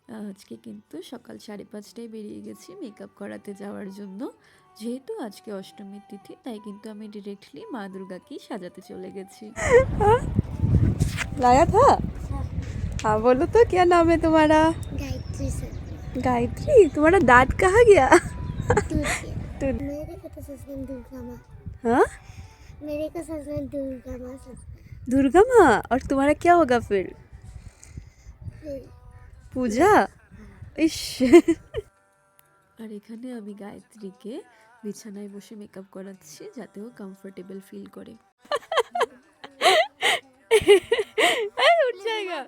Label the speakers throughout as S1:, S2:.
S1: আজকে কিন্তু সকাল 5:30টায় বেরিয়ে গেছি মেকআপ করাতে যাওয়ার জন্য। যেহেতু আজকে অষ্টমীর তিথি, তাই কিন্তু আমি ডিরেক্টলি মা দুর্গাকেই সাজাতে চলে গেছি।
S2: लाया था। हाँ बोलो तो क्या नाम है तुम्हारा?
S3: गायत्री सर।
S2: गायत्री। तुम्हारा दांत कहाँ गया?
S3: मेरे को तो ससुर दुर्गा माँ।
S2: हाँ
S3: मेरे को ससुर दुर्गा माँ
S2: दुर्गा माँ। और तुम्हारा क्या होगा फिर? पूजा। इश।
S1: আর এখানে আমি গায়ত্রীকে বিছানায় বসে মেকআপ করাচ্ছি, যাতে ও কমফোর্টেবল ফিল করে।
S2: उठ जाएगा।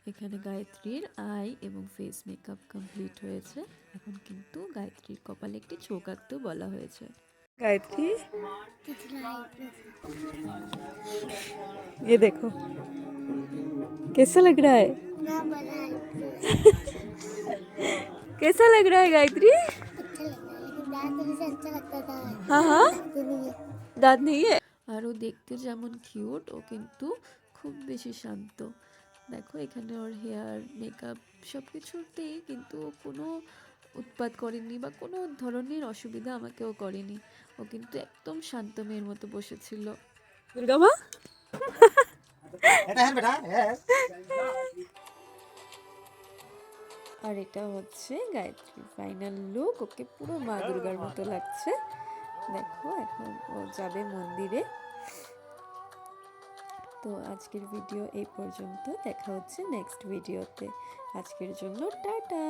S1: এখানে গায়ত্রীর আই এবং ফেস মেকআপ কমপ্লিট হয়েছে। এখন কিন্তু গায়ত্রীর কপালে একটি চোখ আঁকতেও বলা হয়েছে।
S2: गायत्री ये देखो कैसा लग रहा है? कैसा लग रहा है गायत्री? हाँ हाँ दांत नहीं है।
S1: আর ও দেখতে যেমন কিউট, ও কিন্তু খুব বেশি শান্ত। দেখো এখানে ওর হেয়ার মেকআপ সব কিছুতেই কিন্তু ও কোনো উৎপাত করেনি বা কোনো ধরনের অসুবিধা আমাকেও করেনি। ও কিন্তু একদম শান্ত মেয়ের মতো বসেছিল।
S2: दुर्गा माँ
S1: আর এটা হচ্ছে গায়ত্রীর ফাইনাল লুক। ওকে পুরো মা দুর্গার মতো লাগছে। দেখো এখন ও যাবে মন্দিরে। তো আজকের ভিডিও এই পর্যন্ত, দেখা হচ্ছে নেক্সট ভিডিওতে। আজকের জন্য টাটা।